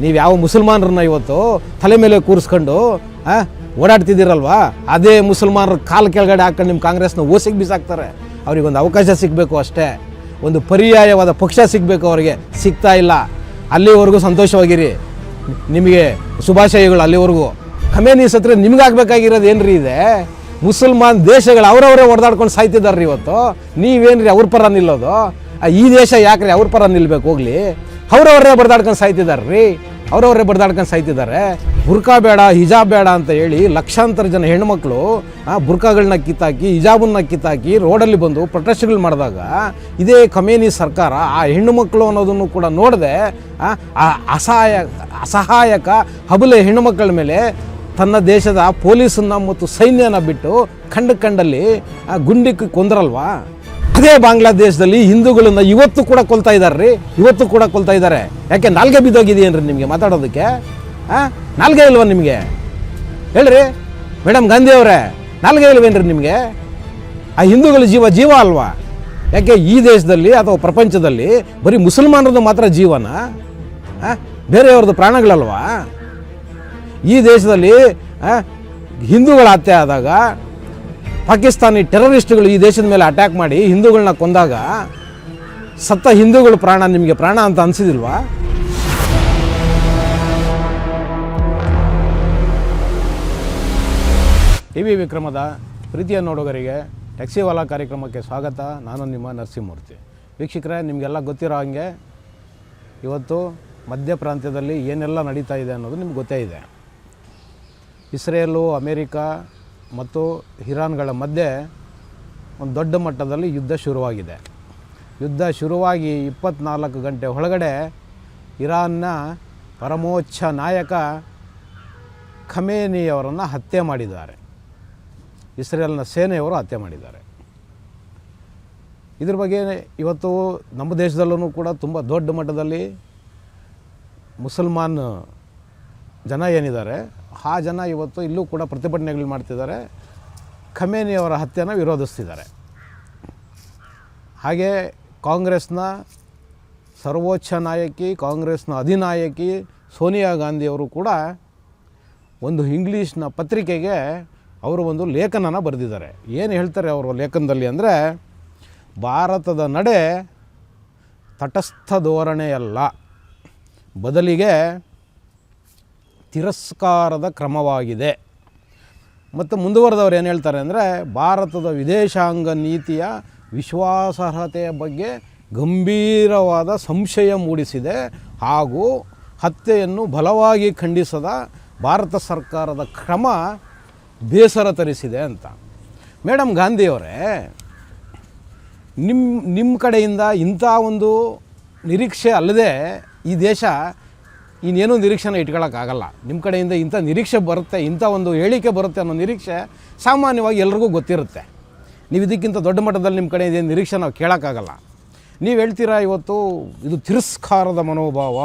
ನೀವು ಯಾವ ಮುಸಲ್ಮಾನರನ್ನ ಇವತ್ತು ತಲೆ ಮೇಲೆ ಕೂರಿಸ್ಕೊಂಡು ಓಡಾಡ್ತಿದ್ದೀರಲ್ವಾ, ಅದೇ ಮುಸಲ್ಮಾನರ ಕಾಲು ಕೆಳಗಡೆ ಹಾಕೊಂಡು ನಿಮ್ಮ ಕಾಂಗ್ರೆಸ್ನ ಓಸಿಗೆ ಬಿಸಾಕ್ತಾರೆ. ಅವ್ರಿಗೊಂದು ಅವಕಾಶ ಸಿಗಬೇಕು ಅಷ್ಟೇ, ಒಂದು ಪರ್ಯಾಯವಾದ ಪಕ್ಷ ಸಿಗಬೇಕು, ಅವರಿಗೆ ಸಿಗ್ತಾ ಇಲ್ಲ. ಅಲ್ಲಿವರೆಗೂ ಸಂತೋಷವಾಗಿರಿ, ನಿಮಗೆ ಶುಭಾಶಯಗಳು. ಅಲ್ಲಿವರೆಗೂ ಖಮೇನಿ ಸತ್ರ ನಿಮ್ಗಾಗಬೇಕಾಗಿರೋದು ಏನ್ರಿ ಇದೆ? ಮುಸಲ್ಮಾನ್ ದೇಶಗಳು ಅವರವರೇ ಹೊಡೆದಾಡ್ಕೊಂಡು ಸಾಯ್ತಿದ್ದಾರೆ ಇವತ್ತು. ನೀವೇನ್ರಿ ಅವ್ರ ಪರ ನಿಲ್ಲೋದು? ಈ ದೇಶ ಯಾಕ್ರಿ ಅವ್ರ ಪರ ನಿಲ್ಲಬೇಕು? ಹೋಗ್ಲಿ, ಅವರವರೇ ಬಡ್ದಾಡ್ಕೊಂಡು ಸಾಯ್ತಿದ್ದಾರೆ. ಬುರ್ಕಾ ಬೇಡ, ಹಿಜಾಬ್ ಬೇಡ ಅಂತ ಹೇಳಿ ಲಕ್ಷಾಂತರ ಜನ ಹೆಣ್ಮಕ್ಳು ಬುರ್ಕಾಗಳನ್ನ ಕಿತ್ತಾಕಿ, ಹಿಜಾಬನ್ನ ಕಿತ್ತಾಕಿ ರೋಡಲ್ಲಿ ಬಂದು ಪ್ರೊಟೆಸ್ಟ್ಗಳು ಮಾಡಿದಾಗ ಇದೇ ಖಮೇನಿ ಸರ್ಕಾರ ಆ ಹೆಣ್ಣು ಮಕ್ಕಳು ಅನ್ನೋದನ್ನು ಕೂಡ ನೋಡದೆ ಅಸಹಾಯಕ ಹಬಲೆ ಹೆಣ್ಣುಮಕ್ಕಳ ಮೇಲೆ ತನ್ನ ದೇಶದ ಪೊಲೀಸನ್ನ ಮತ್ತು ಸೈನ್ಯನ ಬಿಟ್ಟು ಕಂಡಲ್ಲಿ ಗುಂಡಿಕ್ಕಿ ಕೊಂದ್ರಲ್ವಾ? ಅದೇ ಬಾಂಗ್ಲಾದೇಶದಲ್ಲಿ ಹಿಂದೂಗಳನ್ನ ಇವತ್ತು ಕೂಡ ಕೊಲ್ತಾ ಇದ್ದಾರೆ. ಯಾಕೆ ನಾಲ್ಗೆ ಬಿದ್ದೋಗಿದೆಯೇನ್ರಿ ನಿಮಗೆ ಮಾತಾಡೋದಕ್ಕೆ? ನಾಲ್ಗೆ ಇಲ್ವ ನಿಮಗೆ? ಹೇಳ್ರಿ ಮೇಡಮ್ ಗಾಂಧಿ ಅವರೇ, ನಾಲ್ಗೆ ಇಲ್ವೇನ್ರಿ ನಿಮಗೆ? ಆ ಹಿಂದೂಗಳ ಜೀವ ಅಲ್ವಾ? ಯಾಕೆ ಈ ದೇಶದಲ್ಲಿ ಅಥವಾ ಪ್ರಪಂಚದಲ್ಲಿ ಬರೀ ಮುಸಲ್ಮಾನರದ್ದು ಮಾತ್ರ ಜೀವನ, ಬೇರೆಯವ್ರದ್ದು ಪ್ರಾಣಗಳಲ್ವಾ? ಈ ದೇಶದಲ್ಲಿ ಹಿಂದೂಗಳ ಹತ್ಯೆ ಆದಾಗ, ಪಾಕಿಸ್ತಾನಿ ಟೆರರಿಸ್ಟ್ಗಳು ಈ ದೇಶದ ಮೇಲೆ ಅಟ್ಯಾಕ್ ಮಾಡಿ ಹಿಂದೂಗಳನ್ನ ಕೊಂದಾಗ ಸತ್ತ ಹಿಂದೂಗಳ ಪ್ರಾಣ ನಿಮಗೆ ಪ್ರಾಣ ಅಂತ ಅನಿಸಿದಿಲ್ವಾ? ಟಿವಿ ವಿಕ್ರಮದ ಪ್ರೀತಿಯ ನೋಡುಗರಿಗೆ ಟ್ಯಾಕ್ಸಿವಾಲಾ ಕಾರ್ಯಕ್ರಮಕ್ಕೆ ಸ್ವಾಗತ. ನಾನು ನಿಮ್ಮ ನರಸಿಂಹಮೂರ್ತಿ. ವೀಕ್ಷಕರೇ, ನಿಮಗೆಲ್ಲ ಗೊತ್ತಿರೋ ಹಾಗೆ ಇವತ್ತು ಮಧ್ಯ ಪ್ರಾಂತ್ಯದಲ್ಲಿ ಏನೆಲ್ಲ ನಡೀತಾ ಇದೆ ಅನ್ನೋದು ನಿಮ್ಗೆ ಗೊತ್ತೇ ಇದೆ. ಇಸ್ರೇಲು, ಅಮೇರಿಕಾ ಮತ್ತು ಇರಾನ್ಗಳ ಮಧ್ಯೆ ಒಂದು ದೊಡ್ಡ ಮಟ್ಟದಲ್ಲಿ ಯುದ್ಧ ಶುರುವಾಗಿದೆ. ಯುದ್ಧ ಶುರುವಾಗಿ 24 ಗಂಟೆ ಒಳಗಡೆ ಇರಾನ್ನ ಪರಮೋಚ್ಚ ನಾಯಕ ಖಮೇನಿಯವರನ್ನು ಹತ್ಯೆ ಮಾಡಿದ್ದಾರೆ. ಇಸ್ರೇಲ್ನ ಸೇನೆಯವರು ಹತ್ಯೆ ಮಾಡಿದ್ದಾರೆ. ಇದ್ರ ಬಗ್ಗೆ ಇವತ್ತು ನಮ್ಮ ದೇಶದಲ್ಲೂ ಕೂಡ ತುಂಬ ದೊಡ್ಡ ಮಟ್ಟದಲ್ಲಿ ಮುಸಲ್ಮಾನ್ ಜನ ಏನಿದ್ದಾರೆ ಆ ಜನ ಇವತ್ತು ಇಲ್ಲೂ ಕೂಡ ಪ್ರತಿಭಟನೆಗಳು ಮಾಡ್ತಿದ್ದಾರೆ, ಖಮೇನಿಯವರ ಹತ್ಯೆನ ವಿರೋಧಿಸ್ತಿದ್ದಾರೆ. ಹಾಗೆ ಕಾಂಗ್ರೆಸ್ನ ಸರ್ವೋಚ್ಚ ನಾಯಕಿ, ಕಾಂಗ್ರೆಸ್ನ ಅಧಿನಾಯಕಿ ಸೋನಿಯಾ ಗಾಂಧಿಯವರು ಕೂಡ ಒಂದು ಇಂಗ್ಲೀಷ್ನ ಪತ್ರಿಕೆಗೆ ಅವರು ಒಂದು ಲೇಖನನ ಬರೆದಿದ್ದಾರೆ. ಏನು ಹೇಳ್ತಾರೆ ಅವರು ಲೇಖನದಲ್ಲಿ ಅಂದರೆ, ಭಾರತದ ನಡೆ ತಟಸ್ಥ ಧೋರಣೆಯಲ್ಲ, ಬದಲಿಗೆ ತಿರಸ್ಕಾರದ ಕ್ರಮವಾಗಿದೆ. ಮತ್ತು ಮುಂದುವರೆದವರು ಏನು ಹೇಳ್ತಾರೆ ಅಂದರೆ, ಭಾರತದ ವಿದೇಶಾಂಗ ನೀತಿಯ ವಿಶ್ವಾಸಾರ್ಹತೆಯ ಬಗ್ಗೆ ಗಂಭೀರವಾದ ಸಂಶಯ ಮೂಡಿಸಿದೆ ಹಾಗೂ ಹತ್ಯೆಯನ್ನು ಬಲವಾಗಿ ಖಂಡಿಸದ ಭಾರತ ಸರ್ಕಾರದ ಕ್ರಮ ಬೇಸರ ತರಿಸಿದೆ ಅಂತ. ಮೇಡಮ್ ಗಾಂಧಿಯವರೇ, ನಿಮ್ಮ ಕಡೆಯಿಂದ ಇಂಥ ಒಂದು ನಿರೀಕ್ಷೆ ಅಲ್ಲದೆ ಈ ದೇಶ ಇನ್ನೇನೂ ನಿರೀಕ್ಷೆನ ಇಟ್ಕೊಳ್ಳೋಕ್ಕಾಗಲ್ಲ. ನಿಮ್ಮ ಕಡೆಯಿಂದ ಇಂಥ ನಿರೀಕ್ಷೆ ಬರುತ್ತೆ, ಇಂಥ ಒಂದು ಹೇಳಿಕೆ ಬರುತ್ತೆ ಅನ್ನೋ ನಿರೀಕ್ಷೆ ಸಾಮಾನ್ಯವಾಗಿ ಎಲ್ರಿಗೂ ಗೊತ್ತಿರುತ್ತೆ. ನೀವು ಇದಕ್ಕಿಂತ ದೊಡ್ಡ ಮಟ್ಟದಲ್ಲಿ ನಿಮ್ಮ ಕಡೆಯಿಂದ ನಿರೀಕ್ಷೆ ನಾವು ಕೇಳೋಕ್ಕಾಗಲ್ಲ. ನೀವು ಹೇಳ್ತೀರಾ ಇವತ್ತು ಇದು ತಿರಸ್ಕಾರದ ಮನೋಭಾವ,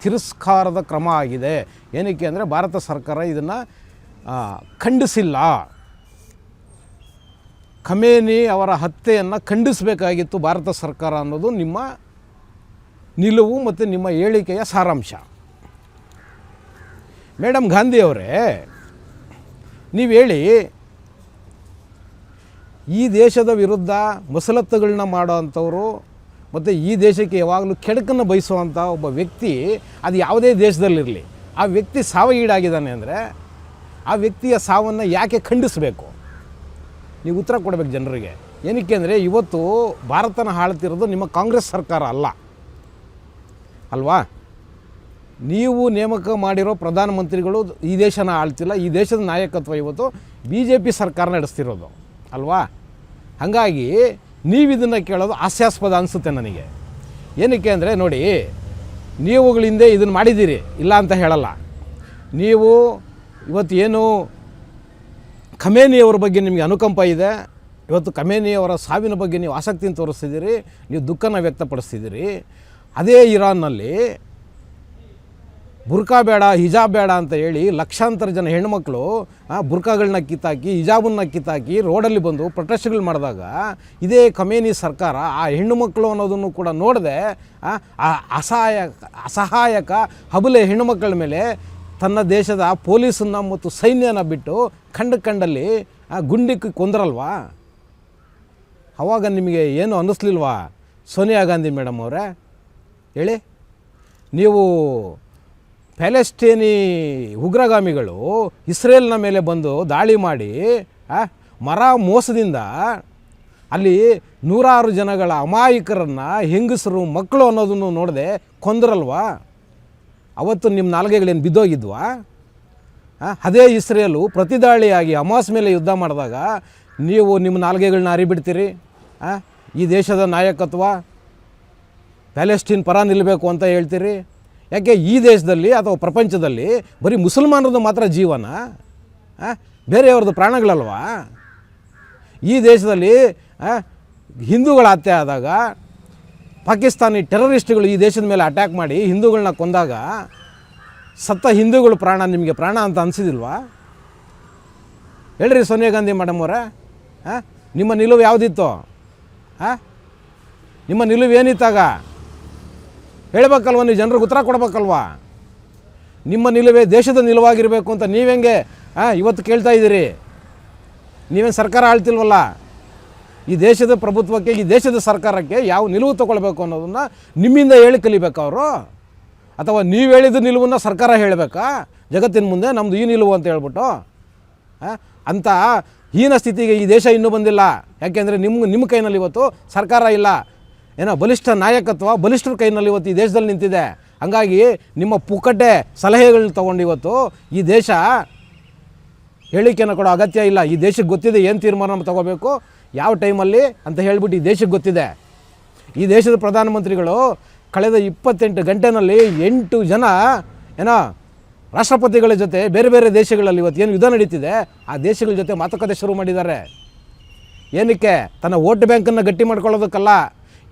ತಿರಸ್ಕಾರದ ಕ್ರಮ ಆಗಿದೆ. ಏನಕ್ಕೆ ಅಂದರೆ ಭಾರತ ಸರ್ಕಾರ ಇದನ್ನು ಖಂಡಿಸಿಲ್ಲ. ಖಮೇನಿ ಅವರ ಹತ್ಯೆಯನ್ನು ಖಂಡಿಸಬೇಕಾಗಿತ್ತು ಭಾರತ ಸರ್ಕಾರ ಅನ್ನೋದು ನಿಮ್ಮ ನಿಲುವು ಮತ್ತು ನಿಮ್ಮ ಹೇಳಿಕೆಯ ಸಾರಾಂಶ. ಮೇಡಮ್ ಗಾಂಧಿಯವರೇ, ನೀವು ಹೇಳಿ, ಈ ದೇಶದ ವಿರುದ್ಧ ಮಸಲತ್ತುಗಳನ್ನ ಮಾಡೋ ಅಂಥವರು ಮತ್ತು ಈ ದೇಶಕ್ಕೆ ಯಾವಾಗಲೂ ಕೆಡಕನ್ನು ಬಯಸುವಂಥ ಒಬ್ಬ ವ್ಯಕ್ತಿ, ಅದು ಯಾವುದೇ ದೇಶದಲ್ಲಿರಲಿ, ಆ ವ್ಯಕ್ತಿ ಸಾವೀಡಾಗಿದ್ದಾನೆ ಅಂದರೆ ಆ ವ್ಯಕ್ತಿಯ ಸಾವನ್ನು ಯಾಕೆ ಖಂಡಿಸಬೇಕು? ನೀವು ಉತ್ತರ ಕೊಡಬೇಕು ಜನರಿಗೆ. ಏನಕ್ಕೆ ಅಂದರೆ ಇವತ್ತು ಭಾರತನ ಆಳ್ತಿರೋದು ನಿಮ್ಮ ಕಾಂಗ್ರೆಸ್ ಸರ್ಕಾರ ಅಲ್ವಾ? ನೀವು ನೇಮಕ ಮಾಡಿರೋ ಪ್ರಧಾನಮಂತ್ರಿಗಳು ಈ ದೇಶನ ಆಳ್ತಿಲ್ಲ, ಈ ದೇಶದ ನಾಯಕತ್ವ ಇವತ್ತು BJP ಸರ್ಕಾರ ನಡೆಸ್ತಿರೋದು ಅಲ್ವಾ? ಹಾಗಾಗಿ ನೀವು ಇದನ್ನು ಕೇಳೋದು ಹಾಸ್ಯಾಸ್ಪದ ಅನಿಸುತ್ತೆ ನನಗೆ. ಏನಕ್ಕೆ ಅಂದರೆ ನೋಡಿ, ನೀವುಗಳ ಹಿಂದೆ ಇದನ್ನು ಮಾಡಿದ್ದೀರಿ, ಇಲ್ಲ ಅಂತ ಹೇಳಲ್ಲ. ನೀವು ಇವತ್ತು ಏನು ಖಮೇನಿಯವರ ಬಗ್ಗೆ ನಿಮಗೆ ಅನುಕಂಪ ಇದೆ, ಇವತ್ತು ಖಮೇನಿಯವರ ಸಾವಿನ ಬಗ್ಗೆ ನೀವು ಆಸಕ್ತಿಯನ್ನು ತೋರಿಸ್ತಿದ್ದೀರಿ, ನೀವು ದುಃಖನ ವ್ಯಕ್ತಪಡಿಸ್ತಿದ್ದೀರಿ. ಅದೇ ಇರಾನ್ನಲ್ಲಿ ಬುರ್ಕಾ ಬೇಡ ಹಿಜಾಬ್ ಬೇಡ ಅಂತ ಹೇಳಿ ಲಕ್ಷಾಂತರ ಜನ ಹೆಣ್ಮಕ್ಳು ಬುರ್ಕಾಗಳನ್ನ ಕಿತ್ತಾಕಿ ಹಿಜಾಬನ್ನ ಕಿತ್ತಾಕಿ ರೋಡಲ್ಲಿ ಬಂದು ಪ್ರೊಟೆಸ್ಟ್ಗಳು ಮಾಡಿದಾಗ ಇದೇ ಖಮೇನಿ ಸರ್ಕಾರ ಆ ಹೆಣ್ಣು ಮಕ್ಕಳು ಅನ್ನೋದನ್ನು ಕೂಡ ನೋಡದೆ ಅಸಹಾಯಕ ಹಬಲೆ ಹೆಣ್ಣುಮಕ್ಕಳ ಮೇಲೆ ತನ್ನ ದೇಶದ ಪೊಲೀಸನ್ನು ಮತ್ತು ಸೈನ್ಯನ ಬಿಟ್ಟು ಕಂಡಲ್ಲಿ ಗುಂಡಿಕ್ಕಿ ಕೊಂದ್ರಲ್ವಾ? ಅವಾಗ ನಿಮಗೆ ಏನು ಅನ್ನಿಸ್ಲಿಲ್ವಾ ಸೋನಿಯಾ ಗಾಂಧಿ ಮೇಡಮ್ ಅವರೇ? ಹೇಳಿ. ನೀವು ಪ್ಯಾಲೆಸ್ಟೀನಿ ಉಗ್ರಗಾಮಿಗಳು ಇಸ್ರೇಲ್ನ ಮೇಲೆ ಬಂದು ದಾಳಿ ಮಾಡಿ ಮರ ಮೋಸದಿಂದ ಅಲ್ಲಿ ನೂರಾರು ಜನಗಳ ಅಮಾಯಕರನ್ನು ಹೆಂಗಸರು ಮಕ್ಕಳು ಅನ್ನೋದನ್ನು ನೋಡದೆ ಕೊಂದ್ರಲ್ವಾ? ಅವತ್ತು ನಿಮ್ಮ ನಾಲ್ಗೆಗಳೇನು ಬಿದ್ದೋಗಿದ್ವಾ? ಅದೇ ಇಸ್ರೇಲು ಪ್ರತಿದಾಳಿಯಾಗಿ ಹಮಾಸ್ ಮೇಲೆ ಯುದ್ಧ ಮಾಡಿದಾಗ ನೀವು ನಿಮ್ಮ ನಾಲ್ಗೆಗಳನ್ನ ಅರಿಬಿಡ್ತೀರಿ. ಈ ದೇಶದ ನಾಯಕತ್ವ ಪ್ಯಾಲೆಸ್ಟೀನ್ ಪರ ನಿಲ್ಲಬೇಕು ಅಂತ ಹೇಳ್ತೀರಿ. ಯಾಕೆ ಈ ದೇಶದಲ್ಲಿ ಅಥವಾ ಪ್ರಪಂಚದಲ್ಲಿ ಬರೀ ಮುಸಲ್ಮಾನರದ್ದು ಮಾತ್ರ ಜೀವನ, ಬೇರೆಯವ್ರದ್ದು ಪ್ರಾಣಗಳಲ್ವಾ? ಈ ದೇಶದಲ್ಲಿ ಹಿಂದೂಗಳ ಹತ್ಯೆ ಆದಾಗ ಪಾಕಿಸ್ತಾನಿ ಟೆರರಿಸ್ಟ್ಗಳು ಈ ದೇಶದ ಮೇಲೆ ಅಟ್ಯಾಕ್ ಮಾಡಿ ಹಿಂದೂಗಳನ್ನ ಕೊಂದಾಗ ಸತ್ತ ಹಿಂದೂಗಳು ಪ್ರಾಣ ನಿಮಗೆ ಪ್ರಾಣ ಅಂತ ಅನಿಸಿದಿಲ್ವಾ? ಹೇಳ್ರಿ ಸೋನಿಯಾ ಗಾಂಧಿ ಮೇಡಮ್ ಅವರೇ, ನಿಮ್ಮ ನಿಲುವು ಯಾವುದಿತ್ತು? ನಿಮ್ಮ ನಿಲುವು ಏನಿತ್ತಾಗ ಹೇಳ್ಬೇಕಲ್ವ? ನೀವು ಜನರಿಗೆ ಉತ್ತರ ಕೊಡ್ಬೇಕಲ್ವ? ನಿಮ್ಮ ನಿಲುವೇ ದೇಶದ ನಿಲುವಾಗಿರಬೇಕು ಅಂತ ನೀವೆಂಗೆ ಇವತ್ತು ಕೇಳ್ತಾ ಇದ್ದೀರಿ? ನೀವೇನು ಸರ್ಕಾರ ಆಳ್ತಿಲ್ವಲ್ಲ. ಈ ದೇಶದ ಪ್ರಭುತ್ವಕ್ಕೆ, ಈ ದೇಶದ ಸರ್ಕಾರಕ್ಕೆ ಯಾವ ನಿಲುವು ತಗೊಳ್ಬೇಕು ಅನ್ನೋದನ್ನು ನಿಮ್ಮಿಂದ ಹೇಳಿ ಕಲಿಬೇಕು ಅವರು, ಅಥವಾ ನೀವು ಹೇಳಿದ ನಿಲುವನ್ನು ಸರ್ಕಾರ ಹೇಳಬೇಕಾ ಜಗತ್ತಿನ ಮುಂದೆ? ನಮ್ಮದು ಈ ನಿಲುವು ಅಂತ ಹೇಳ್ಬಿಟ್ಟು ಅಂಥ ಹೀನ ಸ್ಥಿತಿಗೆ ಈ ದೇಶ ಇನ್ನೂ ಬಂದಿಲ್ಲ. ಯಾಕೆಂದರೆ ನಿಮ್ಮ ಕೈನಲ್ಲಿ ಇವತ್ತು ಸರ್ಕಾರ ಇಲ್ಲ, ಏನೋ ಬಲಿಷ್ಠ ನಾಯಕತ್ವ ಬಲಿಷ್ಠರ ಕೈನಲ್ಲಿ ಇವತ್ತು ಈ ದೇಶದಲ್ಲಿ ನಿಂತಿದೆ. ಹಂಗಾಗಿ ನಿಮ್ಮ ಪುಕ್ಕಟೆ ಸಲಹೆಗಳನ್ನ ತೊಗೊಂಡು ಇವತ್ತು ಈ ದೇಶ ಹೇಳಿಕೆಯನ್ನು ಕೊಡೋ ಅಗತ್ಯ ಇಲ್ಲ. ಈ ದೇಶಕ್ಕೆ ಗೊತ್ತಿದೆ ಏನು ತೀರ್ಮಾನ ತಗೋಬೇಕು, ಯಾವ ಟೈಮಲ್ಲಿ ಅಂತ ಹೇಳ್ಬಿಟ್ಟು ಈ ದೇಶಕ್ಕೆ ಗೊತ್ತಿದೆ. ಈ ದೇಶದ ಪ್ರಧಾನಮಂತ್ರಿಗಳು ಕಳೆದ 28 ಗಂಟೆನಲ್ಲಿ 8 ಜನ ಏನೋ ರಾಷ್ಟ್ರಪತಿಗಳ ಜೊತೆ ಬೇರೆ ಬೇರೆ ದೇಶಗಳಲ್ಲಿ ಇವತ್ತು ಏನು ಯುದ್ಧ ನಡೀತಿದೆ ಆ ದೇಶಗಳ ಜೊತೆ ಮಾತುಕತೆ ಶುರು ಮಾಡಿದ್ದಾರೆ. ಏನಕ್ಕೆ? ತನ್ನ ವೋಟ್ ಬ್ಯಾಂಕನ್ನು ಗಟ್ಟಿ ಮಾಡ್ಕೊಳ್ಳೋದಕ್ಕಲ್ಲ.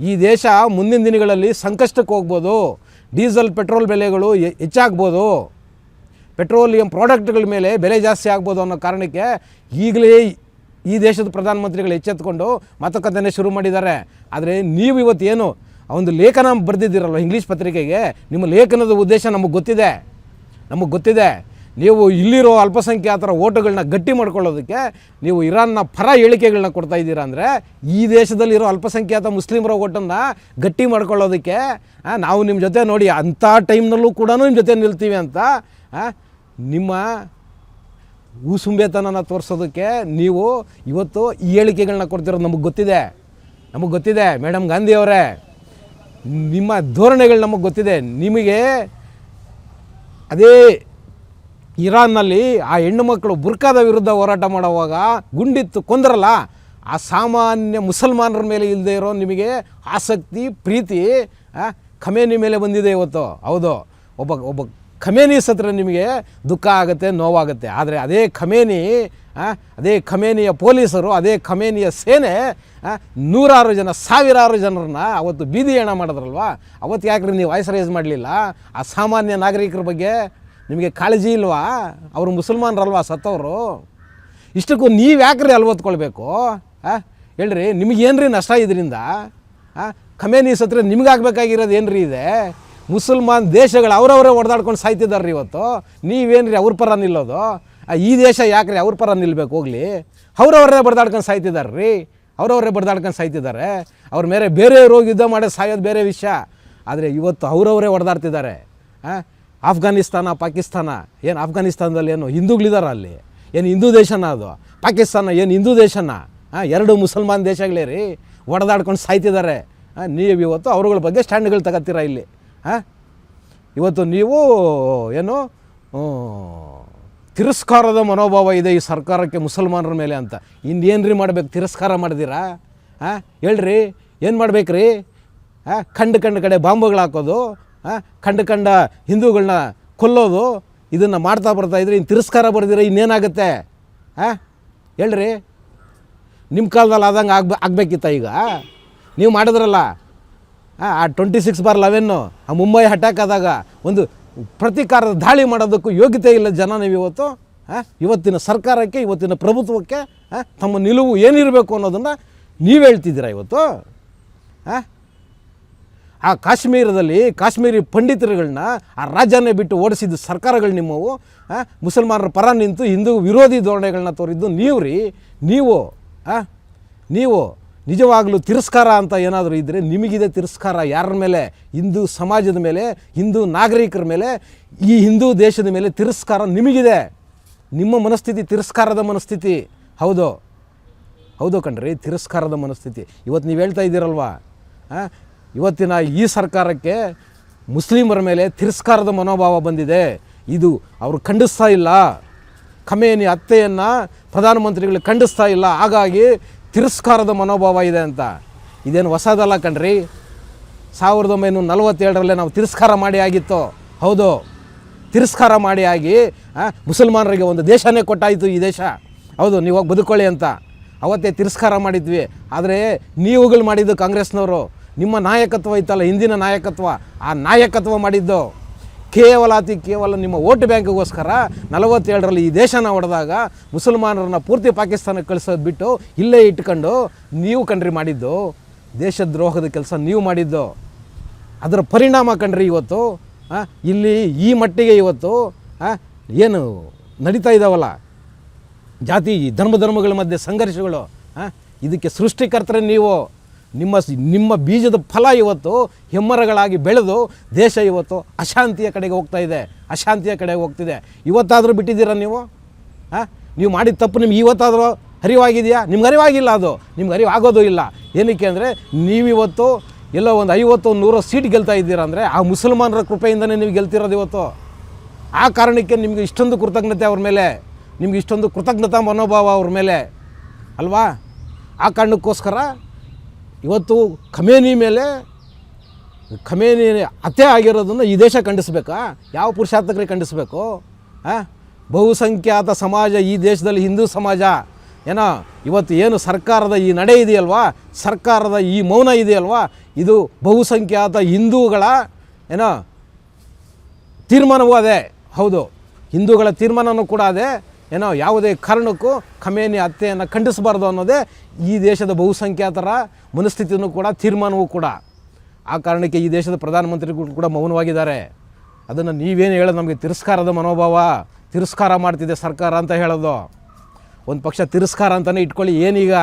ಈ ದೇಶ ಮುಂದಿನ ದಿನಗಳಲ್ಲಿ ಸಂಕಷ್ಟಕ್ಕೆ ಹೋಗ್ಬೋದು, ಡೀಸೆಲ್ ಪೆಟ್ರೋಲ್ ಬೆಲೆಗಳು ಹೆಚ್ಚಾಗ್ಬೋದು, ಪೆಟ್ರೋಲಿಯಂ ಪ್ರಾಡಕ್ಟ್ಗಳ ಮೇಲೆ ಬೆಲೆ ಜಾಸ್ತಿ ಆಗ್ಬೋದು ಅನ್ನೋ ಕಾರಣಕ್ಕೆ ಈಗಲೇ ಈ ದೇಶದ ಪ್ರಧಾನಮಂತ್ರಿಗಳು ಎಚ್ಚೆತ್ತುಕೊಂಡು ಮಾತುಕತೆನೇ ಶುರು ಮಾಡಿದ್ದಾರೆ. ಆದರೆ ನೀವು ಇವತ್ತು ಏನು ಒಂದು ಲೇಖನ ಬರೆದಿದ್ದೀರಲ್ವ ಇಂಗ್ಲೀಷ್ ಪತ್ರಿಕೆಗೆ, ನಿಮ್ಮ ಲೇಖನದ ಉದ್ದೇಶ ನಮಗೆ ಗೊತ್ತಿದೆ. ನೀವು ಇಲ್ಲಿರೋ ಅಲ್ಪಸಂಖ್ಯಾತರ ಓಟುಗಳನ್ನ ಗಟ್ಟಿ ಮಾಡ್ಕೊಳ್ಳೋದಕ್ಕೆ ನೀವು ಇರಾನ್ನ ಪರ ಹೇಳಿಕೆಗಳನ್ನ ಕೊಡ್ತಾ ಇದ್ದೀರಾ. ಅಂದರೆ ಈ ದೇಶದಲ್ಲಿರೋ ಅಲ್ಪಸಂಖ್ಯಾತ ಮುಸ್ಲಿಮರ ಓಟನ್ನು ಗಟ್ಟಿ ಮಾಡ್ಕೊಳ್ಳೋದಕ್ಕೆ ನಾವು ನಿಮ್ಮ ಜೊತೆ ನೋಡಿ ಅಂಥ ಟೈಮ್ನಲ್ಲೂ ಕೂಡ ನಿಮ್ಮ ಜೊತೆ ನಿಲ್ತೀವಿ ಅಂತ ನಿಮ್ಮ ಊಸುಂಬೇತನ ತೋರಿಸೋದಕ್ಕೆ ನೀವು ಇವತ್ತು ಈ ಹೇಳಿಕೆಗಳನ್ನ ಕೊಡ್ತಿರೋದು ನಮಗೆ ಗೊತ್ತಿದೆ ಮೇಡಮ್ ಗಾಂಧಿ ಅವರೇ. ನಿಮ್ಮ ಧೋರಣೆಗಳು ನಮಗೆ ಗೊತ್ತಿದೆ. ನಿಮಗೆ ಅದೇ ಇರಾನ್ನಲ್ಲಿ ಆ ಹೆಣ್ಣು ಮಕ್ಕಳು ಬುರ್ಕಾದ ವಿರುದ್ಧ ಹೋರಾಟ ಮಾಡುವಾಗ ಗುಂಡಿತ್ತು ಕೊಂದ್ರಲ್ಲ, ಆ ಸಾಮಾನ್ಯ ಮುಸಲ್ಮಾನರ ಮೇಲೆ ಇಲ್ಲದೆ ಇರೋ ನಿಮಗೆ ಆಸಕ್ತಿ ಪ್ರೀತಿ ಖಮೇನಿ ಮೇಲೆ ಬಂದಿದೆ ಇವತ್ತು. ಹೌದು, ಒಬ್ಬ ಖಮೇನಿ ಸತ್ರ ನಿಮಗೆ ದುಃಖ ಆಗುತ್ತೆ, ನೋವಾಗುತ್ತೆ. ಆದರೆ ಅದೇ ಖಮೇನಿಯ ಪೊಲೀಸರು, ಅದೇ ಖಮೇನಿಯ ಸೇನೆ ನೂರಾರು ಜನ ಸಾವಿರಾರು ಜನರನ್ನ ಅವತ್ತು ಬೀದಿ ಹೆಣ ಮಾಡಿದ್ರಲ್ವ, ಅವತ್ತು ಯಾಕ್ರಿ ನೀವು ವಾಯ್ಸ್ ರೈಸ್ ಮಾಡಲಿಲ್ಲ? ಆ ಸಾಮಾನ್ಯ ನಾಗರಿಕರ ಬಗ್ಗೆ ನಿಮಗೆ ಕಾಳಜಿ ಇಲ್ವಾ? ಅವರು ಮುಸಲ್ಮಾನರಲ್ವಾ ಸತ್ತವರು? ಇಷ್ಟಕ್ಕೂ ನೀವು ಯಾಕ್ರಿ ಅಲ್ವತ್ಕೊಳ್ಬೇಕು? ಹೇಳ್ರಿ, ನಿಮಗೇನ್ರಿ ನಷ್ಟ ಇದರಿಂದ? ಖಮೇನಿ ಸತ್ರ ನಿಮಗಾಗಬೇಕಾಗಿರೋದು ಏನ್ರಿ ಇದೆ? ಮುಸಲ್ಮಾನ್ ದೇಶಗಳು ಅವರವರೇ ಹೊಡೆದಾಡ್ಕೊಂಡು ಸಾಯ್ತಿದ್ದಾರೆ ರೀ ಇವತ್ತು. ನೀವೇನ್ರಿ ಅವ್ರ ಪರ ನಿಲ್ಲೋದು? ಈ ದೇಶ ಯಾಕ್ರಿ ಅವ್ರ ಪರ ನಿಲ್ಲಬೇಕು? ಹೋಗಲಿ, ಅವರವರೇ ಬಡ್ದಾಡ್ಕೊಂಡು ಸಾಯ್ತಿದ್ದಾರೆ. ಅವ್ರ ಮೇಲೆ ಬೇರೆಯವ್ರು ಹೋಗಿ ಯುದ್ಧ ಮಾಡಿ ಸಾಯೋದು ಬೇರೆ ವಿಷಯ. ಆದರೆ ಇವತ್ತು ಅವರವರೇ ಹೊಡೆದಾಡ್ತಿದ್ದಾರೆ. ಆಫ್ಘಾನಿಸ್ತಾನ, ಪಾಕಿಸ್ತಾನ, ಏನು ಆಫ್ಘಾನಿಸ್ತಾನದಲ್ಲಿ ಏನು ಹಿಂದೂಗಳಿದಾರ? ಅಲ್ಲಿ ಏನು ಹಿಂದೂ ದೇಶನ? ಅದು ಪಾಕಿಸ್ತಾನ ಏನು ಹಿಂದೂ ದೇಶನ? ಎರಡು ಮುಸಲ್ಮಾನ್ ದೇಶಗಳೇ ರೀ, ಹೊಡೆದಾಡ್ಕೊಂಡು ಸಾಯ್ತಿದ್ದಾರೆ. ನೀವು ಇವತ್ತು ಅವ್ರಗಳ ಬಗ್ಗೆ ಸ್ಟ್ಯಾಂಡ್ಗಳು ತಗೋತೀರ ಇಲ್ಲಿ. ಇವತ್ತು ನೀವು ಏನು ತಿರಸ್ಕಾರದ ಮನೋಭಾವ ಇದೆ ಈ ಸರ್ಕಾರಕ್ಕೆ ಮುಸಲ್ಮಾನರ ಮೇಲೆ ಅಂತ. ಇನ್ನೇನ್ರಿ ಮಾಡಬೇಕು? ತಿರಸ್ಕಾರ ಮಾಡಿದ್ದೀರಾ? ಹೇಳ್ರಿ, ಏನು ಮಾಡ್ಬೇಕ್ರಿ? ಕಂಡ ಕಡೆ ಬಾಂಬುಗಳು ಹಾಕೋದು, ಕಂಡ ಹಿಂದೂಗಳನ್ನ ಕೊಲ್ಲೋದು, ಇದನ್ನು ಮಾಡ್ತಾ ಬರ್ತಾಯಿದ್ರೆ ಇನ್ನು ತಿರಸ್ಕಾರ ಬರೆದಿರ ಇನ್ನೇನಾಗುತ್ತೆ? ಹೇಳ್ರಿ, ನಿಮ್ಮ ಕಾಲದಲ್ಲಿ ಆದಂಗೆ ಆಗಬೇಕಿತ್ತ? ಈಗ ನೀವು ಮಾಡಿದ್ರಲ್ಲ ಆ 26/11 ಆ ಮುಂಬೈ ಅಟ್ಯಾಕ್ ಆದಾಗ ಒಂದು ಪ್ರತೀಕಾರದ ದಾಳಿ ಮಾಡೋದಕ್ಕೂ ಯೋಗ್ಯತೆ ಇಲ್ಲ ಜನ ನೀವು ಇವತ್ತು. ಇವತ್ತಿನ ಸರ್ಕಾರಕ್ಕೆ, ಇವತ್ತಿನ ಪ್ರಭುತ್ವಕ್ಕೆ ತಮ್ಮ ನಿಲುವು ಏನಿರಬೇಕು ಅನ್ನೋದನ್ನು ನೀವು ಹೇಳ್ತಿದ್ದೀರಾ ಇವತ್ತು. ಆ ಕಾಶ್ಮೀರದಲ್ಲಿ ಕಾಶ್ಮೀರಿ ಪಂಡಿತರುಗಳನ್ನ ಆ ರಾಜ್ಯನೇ ಬಿಟ್ಟು ಓಡಿಸಿದ ಸರ್ಕಾರಗಳು ನಿಮ್ಮವು. ಮುಸಲ್ಮಾನರ ಪರ ನಿಂತು ಹಿಂದೂ ವಿರೋಧಿ ಧೋರಣೆಗಳನ್ನ ತೋರಿದ್ದು ನೀವು ರೀ. ನೀವು ನಿಜವಾಗಲೂ ತಿರಸ್ಕಾರ ಅಂತ ಏನಾದರೂ ಇದ್ದರೆ ನಿಮಗಿದೆ ತಿರಸ್ಕಾರ. ಯಾರ ಮೇಲೆ? ಹಿಂದೂ ಸಮಾಜದ ಮೇಲೆ, ಹಿಂದೂ ನಾಗರಿಕರ ಮೇಲೆ, ಈ ಹಿಂದೂ ದೇಶದ ಮೇಲೆ ತಿರಸ್ಕಾರ ನಿಮಗಿದೆ. ನಿಮ್ಮ ಮನಸ್ಥಿತಿ ತಿರಸ್ಕಾರದ ಮನಸ್ಥಿತಿ. ಹೌದು ಕಣ್ರಿ, ತಿರಸ್ಕಾರದ ಮನಸ್ಥಿತಿ. ಇವತ್ತು ನೀವು ಹೇಳ್ತಾ ಇದ್ದೀರಲ್ವ, ಇವತ್ತಿನ ಈ ಸರ್ಕಾರಕ್ಕೆ ಮುಸ್ಲಿಮರ ಮೇಲೆ ತಿರಸ್ಕಾರದ ಮನೋಭಾವ ಬಂದಿದೆ. ಇದು ಅವರು ಖಂಡಿಸ್ತಾ ಇಲ್ಲ. ಖಮೇನಿ ಹತ್ಯೆಯನ್ನು ಪ್ರಧಾನಮಂತ್ರಿಗಳು ಖಂಡಿಸ್ತಾ ಇಲ್ಲ, ಹಾಗಾಗಿ ತಿರಸ್ಕಾರದ ಮನೋಭಾವ ಇದೆ ಅಂತ. ಇದೇನು ಹೊಸದಲ್ಲ ಕಣ್ರಿ. 1947 ನಾವು ತಿರಸ್ಕಾರ ಮಾಡಿ ಆಗಿತ್ತು. ಹೌದು, ತಿರಸ್ಕಾರ ಮಾಡಿ ಆಗಿ ಮುಸಲ್ಮಾನರಿಗೆ ಒಂದು ದೇಶನೇ ಕೊಟ್ಟಾಯಿತು ಈ ದೇಶ. ಹೌದು, ನೀವು ಹೋಗಿ ಬದುಕೊಳ್ಳಿ ಅಂತ ಅವತ್ತೇ ತಿರಸ್ಕಾರ ಮಾಡಿದ್ವಿ. ಆದರೆ ನೀವುಗಳು ಮಾಡಿದ್ದು ಕಾಂಗ್ರೆಸ್ನವರು. ನಿಮ್ಮ ನಾಯಕತ್ವ ಇತ್ತಲ್ಲ, ಹಿಂದಿನ ನಾಯಕತ್ವ, ಆ ನಾಯಕತ್ವ ಮಾಡಿದ್ದು ಕೇವಲ ನಿಮ್ಮ ವೋಟ್ ಬ್ಯಾಂಕ್ಗೋಸ್ಕರ 47 ಈ ದೇಶನ ಹೊಡೆದಾಗ ಮುಸಲ್ಮಾನರನ್ನ ಪೂರ್ತಿ ಪಾಕಿಸ್ತಾನಕ್ಕೆ ಕಳಿಸೋದು ಬಿಟ್ಟು ಇಲ್ಲೇ ಇಟ್ಕೊಂಡು ನೀವು ಕಣ್ರಿ ಮಾಡಿದ್ದು ದೇಶದ್ರೋಹದ ಕೆಲಸ ನೀವು ಮಾಡಿದ್ದು. ಅದರ ಪರಿಣಾಮ ಕಣ್ರಿ ಇವತ್ತು ಇಲ್ಲಿ ಈ ಮಟ್ಟಿಗೆ ಇವತ್ತು ಏನು ನಡೀತಾ ಇದ್ದಾವಲ್ಲ, ಜಾತಿ ಧರ್ಮಗಳ ಮಧ್ಯೆ ಸಂಘರ್ಷಗಳು, ಇದಕ್ಕೆ ಸೃಷ್ಟಿಕರ್ತರೆ ನೀವು. ನಿಮ್ಮ ಬೀಜದ ಫಲ ಇವತ್ತು ಹೆಮ್ಮರಗಳಾಗಿ ಬೆಳೆದು ದೇಶ ಇವತ್ತು ಅಶಾಂತಿಯ ಕಡೆಗೆ ಹೋಗ್ತಿದೆ. ಇವತ್ತಾದರೂ ಬಿಟ್ಟಿದ್ದೀರಾ ನೀವು? ನೀವು ಮಾಡಿದ ತಪ್ಪು ನಿಮ್ಗೆ ಇವತ್ತಾದರೂ ಅರಿವಾಗಿದೆಯಾ? ನಿಮ್ಗೆ ಅರಿವಾಗಿಲ್ಲ. ಅದು ನಿಮ್ಗೆ ಅರಿವಾಗೋದು ಇಲ್ಲ. ಏನಕ್ಕೆ ಅಂದರೆ ನೀವಿವತ್ತು ಎಲ್ಲೋ ಒಂದು 50-100 ಸೀಟ್ ಗೆಲ್ತಾ ಇದ್ದೀರಾ ಅಂದರೆ ಆ ಮುಸಲ್ಮಾನರ ಕೃಪೆಯಿಂದನೇ ನೀವು ಗೆಲ್ತಿರೋದು ಇವತ್ತು. ಆ ಕಾರಣಕ್ಕೆ ನಿಮಗೆ ಇಷ್ಟೊಂದು ಕೃತಜ್ಞತೆ ಅವ್ರ ಮೇಲೆ, ನಿಮ್ಗೆ ಇಷ್ಟೊಂದು ಕೃತಜ್ಞತಾ ಮನೋಭಾವ ಅವ್ರ ಮೇಲೆ ಅಲ್ವಾ? ಆ ಕಾರಣಕ್ಕೋಸ್ಕರ ಇವತ್ತು ಖಮೇನಿ ಹತ್ಯೆ ಆಗಿರೋದನ್ನು ಈ ದೇಶ ಖಂಡಿಸ್ಬೇಕಾ? ಯಾವ ಪುರುಷಾರ್ಥಕರಿಗೆ ಖಂಡಿಸ್ಬೇಕು? ಬಹುಸಂಖ್ಯಾತ ಸಮಾಜ ಈ ದೇಶದಲ್ಲಿ, ಹಿಂದೂ ಸಮಾಜ ಇವತ್ತು ಏನು ಸರ್ಕಾರದ ಈ ನಡೆ ಇದೆಯಲ್ವಾ, ಸರ್ಕಾರದ ಈ ಮೌನ ಇದೆಯಲ್ವಾ, ಇದು ಬಹುಸಂಖ್ಯಾತ ಹಿಂದೂಗಳ ತೀರ್ಮಾನವೂ ಅದೇ. ಹೌದು, ಹಿಂದೂಗಳ ತೀರ್ಮಾನವೂ ಕೂಡ ಅದೇ. ಯಾವುದೇ ಕಾರಣಕ್ಕೂ ಖಮೇನಿ ಹತ್ಯೆಯನ್ನು ಖಂಡಿಸಬಾರ್ದು ಅನ್ನೋದೇ ಈ ದೇಶದ ಬಹುಸಂಖ್ಯಾತರ ಮನಸ್ಥಿತಿಯೂ ಕೂಡ, ತೀರ್ಮಾನವೂ ಕೂಡ. ಆ ಕಾರಣಕ್ಕೆ ಈ ದೇಶದ ಪ್ರಧಾನಮಂತ್ರಿಗಳು ಕೂಡ ಮೌನವಾಗಿದ್ದಾರೆ. ಅದನ್ನು ನೀವೇನು ಹೇಳೋದು, ನಮಗೆ ತಿರಸ್ಕಾರದ ಮನೋಭಾವ, ತಿರಸ್ಕಾರ ಮಾಡ್ತಿದೆ ಸರ್ಕಾರ ಅಂತ ಹೇಳೋದು. ಒಂದು ಪಕ್ಷ ತಿರಸ್ಕಾರ ಅಂತಲೇ ಇಟ್ಕೊಳ್ಳಿ. ಏನೀಗ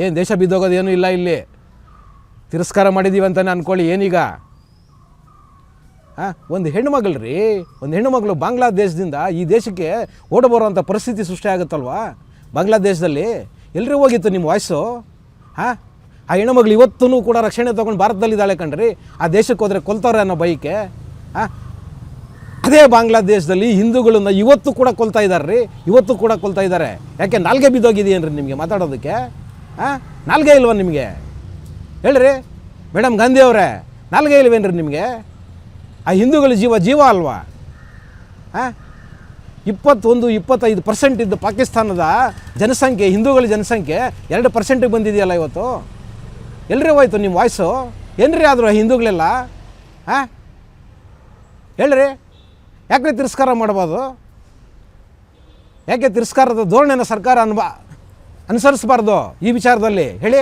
ಏನು ದೇಶ ಬಿದ್ದೋಗೋದೇನೂ ಇಲ್ಲ. ಇಲ್ಲಿ ತಿರಸ್ಕಾರ ಮಾಡಿದ್ದೀವಿ ಅಂತಲೇ ಅಂದ್ಕೊಳ್ಳಿ. ಏನೀಗ ಒಂದು ಹೆಣ್ಣುಮಗಳು ಬಾಂಗ್ಲಾದೇಶದಿಂದ ಈ ದೇಶಕ್ಕೆ ಓಡಬರುವಂಥ ಪರಿಸ್ಥಿತಿ ಸೃಷ್ಟಿ ಆಗುತ್ತಲ್ವಾ? ಬಾಂಗ್ಲಾದೇಶದಲ್ಲಿ ಎಲ್ಲರೂ ಹೋಗಿತ್ತು ನಿಮ್ಮ ವಾಯ್ಸು. ಆ ಹೆಣ್ಣುಮಗಳು ಇವತ್ತೂ ಕೂಡ ರಕ್ಷಣೆ ತೊಗೊಂಡು ಭಾರತದಲ್ಲಿದ್ದಾಳೆ ಕಣ್ರಿ. ಆ ದೇಶಕ್ಕೆ ಹೋದರೆ ಕೊಲ್ತಾರೆ ಅನ್ನೋ ಬೈಕೆ. ಅದೇ ಬಾಂಗ್ಲಾದೇಶದಲ್ಲಿ ಹಿಂದೂಗಳನ್ನ ಇವತ್ತು ಕೂಡ ಕೊಲ್ತಾ ಇದ್ದಾರೆ. ಯಾಕೆ ನಾಲ್ಗೆ ಬಿದ್ದೋಗಿದೆಯೇನ್ರಿ ನಿಮಗೆ ಮಾತಾಡೋದಕ್ಕೆ? ನಾಲ್ಗೆ ಇಲ್ವ ನಿಮಗೆ? ಹೇಳ್ರಿ ಮೇಡಮ್ ಗಾಂಧಿ ಅವರೇ, ನಾಲ್ಗೆ ಇಲ್ವೇನ್ರಿ ನಿಮಗೆ? ಆ ಹಿಂದೂಗಳ ಜೀವ ಅಲ್ವಾ? 21-25% ಇದ್ದ ಪಾಕಿಸ್ತಾನದ ಜನಸಂಖ್ಯೆ, ಹಿಂದೂಗಳ ಜನಸಂಖ್ಯೆ 2%ಗೆ ಬಂದಿದೆಯಲ್ಲ ಇವತ್ತು. ಎಲ್ಲರೂ ಹೋಯ್ತು ನಿಮ್ಮ ವಾಯ್ಸು. ಏನ್ರಿ ಆದರೂ ಹಿಂದೂಗಳೆಲ್ಲ ಹೇಳ್ರಿ, ಯಾಕೆ ತಿರಸ್ಕಾರ ಮಾಡ್ಬೋದು? ಯಾಕೆ ತಿರಸ್ಕಾರದ ಧೋರಣೆನ ಸರ್ಕಾರ ಅನುಸರಿಸಬಾರ್ದು ಈ ವಿಚಾರದಲ್ಲಿ ಹೇಳಿ?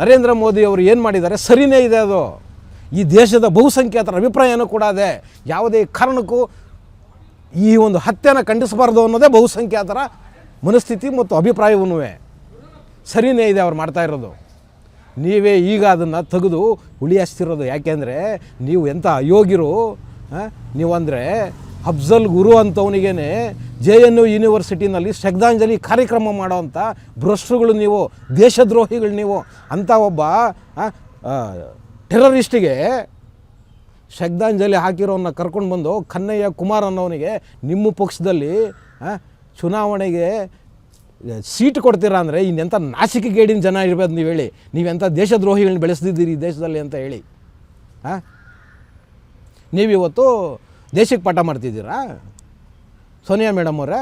ನರೇಂದ್ರ ಮೋದಿ ಅವರು ಏನು ಮಾಡಿದ್ದಾರೆ ಸರಿಯೇ ಇದೆ. ಅದು ಈ ದೇಶದ ಬಹುಸಂಖ್ಯಾತರ ಅಭಿಪ್ರಾಯನೂ ಕೂಡ ಅದೇ. ಯಾವುದೇ ಕಾರಣಕ್ಕೂ ಈ ಒಂದು ಹತ್ಯೆನ ಖಂಡಿಸಬಾರ್ದು ಅನ್ನೋದೇ ಬಹುಸಂಖ್ಯಾತರ ಮನಸ್ಥಿತಿ ಮತ್ತು ಅಭಿಪ್ರಾಯವೂ ಸರಿಯೇ ಇದೆ ಅವ್ರು ಮಾಡ್ತಾ ಇರೋದು. ನೀವೇ ಈಗ ಅದನ್ನು ತೆಗೆದು ಉಳಿಯಸ್ತಿರೋದು. ಯಾಕೆಂದರೆ ನೀವು ಎಂಥ ಅಯೋಗ್ಯರು ನೀವಂದರೆ. ಅಫ್ಜಲ್ ಗುರು ಅಂಥವನಿಗೇ JNU ಯೂನಿವರ್ಸಿಟಿನಲ್ಲಿ ಶ್ರದ್ಧಾಂಜಲಿ ಕಾರ್ಯಕ್ರಮ ಮಾಡೋವಂಥ ಭ್ರಷ್ಟರುಗಳು ನೀವು, ದೇಶದ್ರೋಹಿಗಳು ನೀವು. ಅಂಥ ಒಬ್ಬ ಟೆರರಿಸ್ಟಿಗೆ ಶ್ರದ್ಧಾಂಜಲಿ ಹಾಕಿರೋನ್ನ ಕರ್ಕೊಂಡು ಬಂದು ಕನ್ನಯ್ಯ ಕುಮಾರ್ ಅನ್ನೋನಿಗೆ ನಿಮ್ಮ ಪಕ್ಷದಲ್ಲಿ ಚುನಾವಣೆಗೆ ಸೀಟ್ ಕೊಡ್ತೀರಾ ಅಂದರೆ ಇನ್ನೆಂಥ ನಾಚಿಕೆಗೇಡಿನ ಜನ ಇರ್ಬೋದು. ನೀವು ಹೇಳಿ, ನೀವೆಂಥ ದೇಶದ್ರೋಹಿಗಳನ್ನ ಬೆಳೆಸ್ತಿದ್ದೀರಿ ಈ ದೇಶದಲ್ಲಿ ಅಂತ ಹೇಳಿ. ನೀವಿವತ್ತು ದೇಶಕ್ಕೆ ಪಾಠ ಮಾಡ್ತಿದ್ದೀರಾ? ಸೋನಿಯಾ ಮೇಡಮ್ ಅವರೇ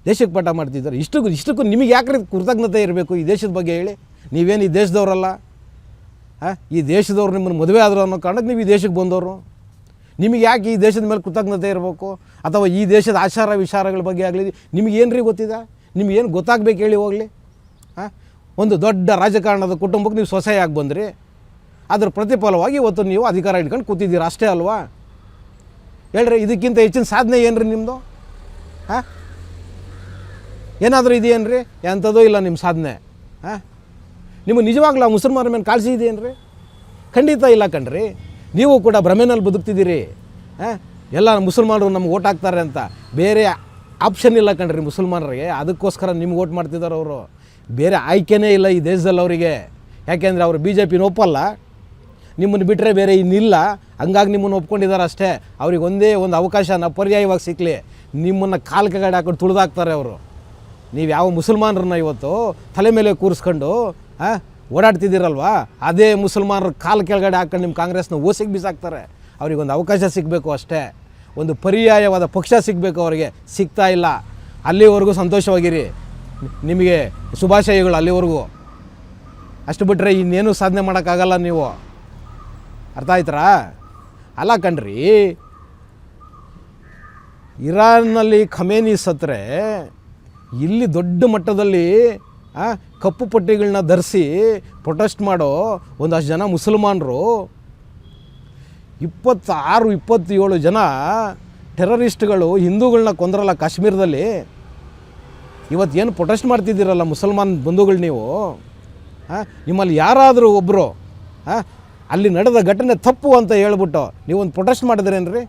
ದೇಶಕ್ಕೆ ಪಾಠ ಮಾಡ್ತಿದ್ದಾರೆ. ಇಷ್ಟಕ್ಕೂ ನಿಮಗೆ ಯಾಕೆ ಕೃತಜ್ಞತೆ ಇರಬೇಕು ಈ ದೇಶದ ಬಗ್ಗೆ ಹೇಳಿ? ನೀವೇನು ಈ ದೇಶದವರಲ್ಲ? ಈ ದೇಶದವ್ರು ನಿಮ್ಮನ್ನು ಮದುವೆ ಆದರು ಅನ್ನೋ ಕಾರಣಕ್ಕೆ ನೀವು ಈ ದೇಶಕ್ಕೆ ಬಂದವರು. ನಿಮಗೆ ಯಾಕೆ ಈ ದೇಶದ ಮೇಲೆ ಕೃತಜ್ಞತೆ ಇರಬೇಕು? ಅಥವಾ ಈ ದೇಶದ ಆಚಾರ ವಿಚಾರಗಳ ಬಗ್ಗೆ ಆಗಲಿ ನಿಮಗೇನು ರೀ ಗೊತ್ತಿದೆ? ನಿಮಗೇನು ಗೊತ್ತಾಗಬೇಕು ಹೇಳಿ ಹೋಗಲಿ? ಒಂದು ದೊಡ್ಡ ರಾಜಕಾರಣದ ಕುಟುಂಬಕ್ಕೆ ನೀವು ಸೊಸೆಯಾಗಿ ಬಂದ್ರಿ, ಅದರ ಪ್ರತಿಫಲವಾಗಿ ಇವತ್ತು ನೀವು ಅಧಿಕಾರ ಹಿಡ್ಕೊಂಡು ಕೂತಿದ್ದೀರ ಅಷ್ಟೇ ಅಲ್ವಾ? ಹೇಳ್ರಿ, ಇದಕ್ಕಿಂತ ಹೆಚ್ಚಿನ ಸಾಧನೆ ಏನು ರೀ ನಿಮ್ಮದು? ಏನಾದರೂ ಇದೆಯೇನು ರೀ? ಎಂಥದೂ ಇಲ್ಲ ನಿಮ್ಮ ಸಾಧನೆ. ನಿಮಗೆ ನಿಜವಾಗ್ಲೂ ಆ ಮುಸಲ್ಮಾನರ ಮೇಲೆ ಕಾಳಜಿ ಇದೆಯೇನು ರೀ? ಖಂಡಿತ ಇಲ್ಲ ಕಣ್ರಿ. ನೀವು ಕೂಡ ಭ್ರಮೆನಲ್ಲಿ ಬದುಕ್ತಿದ್ದೀರಿ. ಎಲ್ಲ ಮುಸಲ್ಮಾನರು ನಮ್ಗೆ ಓಟ್ ಹಾಕ್ತಾರೆ ಅಂತ. ಬೇರೆ ಆಪ್ಷನ್ ಇಲ್ಲ ಕಣ್ರಿ ಮುಸಲ್ಮಾನರಿಗೆ. ಅದಕ್ಕೋಸ್ಕರ ನಿಮ್ಗೆ ಓಟ್ ಮಾಡ್ತಿದ್ದಾರೆ ಅವರು. ಬೇರೆ ಆಯ್ಕೆನೇ ಇಲ್ಲ ಈ ದೇಶದಲ್ಲಿ ಅವರಿಗೆ. ಯಾಕೆಂದರೆ ಅವರು BJPನ ಒಪ್ಪಲ್ಲ, ನಿಮ್ಮನ್ನು ಬಿಟ್ಟರೆ ಬೇರೆ ಇನ್ನಿಲ್ಲ. ಹಂಗಾಗಿ ನಿಮ್ಮನ್ನು ಒಪ್ಕೊಂಡಿದ್ದಾರೆ ಅಷ್ಟೇ. ಅವ್ರಿಗೆ ಒಂದೇ ಒಂದು ಅವಕಾಶನ ಪರ್ಯಾಯವಾಗಿ ಸಿಕ್ಕಲಿ, ನಿಮ್ಮನ್ನು ಕಾಲು ಕೆಳಗಡೆ ಹಾಕೊಂಡು ತುಳಿದಾಕ್ತಾರೆ ಅವರು. ನೀವು ಯಾವ ಮುಸಲ್ಮಾನರನ್ನ ಇವತ್ತು ತಲೆ ಮೇಲೆ ಕೂರಿಸ್ಕೊಂಡು ಓಡಾಡ್ತಿದ್ದೀರಲ್ವ, ಅದೇ ಮುಸಲ್ಮಾನರು ಕಾಲು ಕೆಳಗಡೆ ಹಾಕೊಂಡು ನಿಮ್ಮ ಕಾಂಗ್ರೆಸ್ನ ಓಸಿಗೆ ಬೀಸಾಕ್ತಾರೆ. ಅವ್ರಿಗೊಂದು ಅವಕಾಶ ಸಿಗಬೇಕು ಅಷ್ಟೇ, ಒಂದು ಪರ್ಯಾಯವಾದ ಪಕ್ಷ ಸಿಗಬೇಕು ಅವರಿಗೆ. ಸಿಗ್ತಾ ಇಲ್ಲ. ಅಲ್ಲಿವರೆಗೂ ಸಂತೋಷವಾಗಿರಿ, ನಿಮಗೆ ಶುಭಾಶಯಗಳು ಅಲ್ಲಿವರೆಗೂ. ಅಷ್ಟು ಬಿಟ್ಟರೆ ಇನ್ನೇನು ಸಾಧನೆ ಮಾಡೋಕ್ಕಾಗಲ್ಲ ನೀವು. ಅರ್ಥ ಆಯ್ತರಾ? ಅಲ್ಲ ಕಣ್ರಿ, ಇರಾನ್ನಲ್ಲಿ ಖಮೇನಿ ಸತ್ತರೆ ಇಲ್ಲಿ ದೊಡ್ಡ ಮಟ್ಟದಲ್ಲಿ ಕಪ್ಪು ಪಟ್ಟಿಗಳನ್ನ ಧರಿಸಿ ಪ್ರೊಟೆಸ್ಟ್ ಮಾಡೋ ಒಂದಷ್ಟು ಜನ ಮುಸಲ್ಮಾನರು, 26-27 ಜನ ಟೆರರಿಸ್ಟ್ಗಳು ಹಿಂದೂಗಳನ್ನ ಕೊಂದ್ರಲ್ಲ ಕಾಶ್ಮೀರದಲ್ಲಿ. ಇವತ್ತೇನು ಪ್ರೊಟೆಸ್ಟ್ ಮಾಡ್ತಿದ್ದೀರಲ್ಲ ಮುಸಲ್ಮಾನ್ ಬಂಧುಗಳು ನೀವು, ನಿಮ್ಮಲ್ಲಿ ಯಾರಾದರೂ ಒಬ್ಬರು ಅಲ್ಲಿ ನಡೆದ ಘಟನೆ ತಪ್ಪು ಅಂತ ಹೇಳ್ಬಿಟ್ಟು ನೀವೊಂದು ಪ್ರೊಟೆಸ್ಟ್ ಮಾಡಿದ್ರೇನ್ರಿ?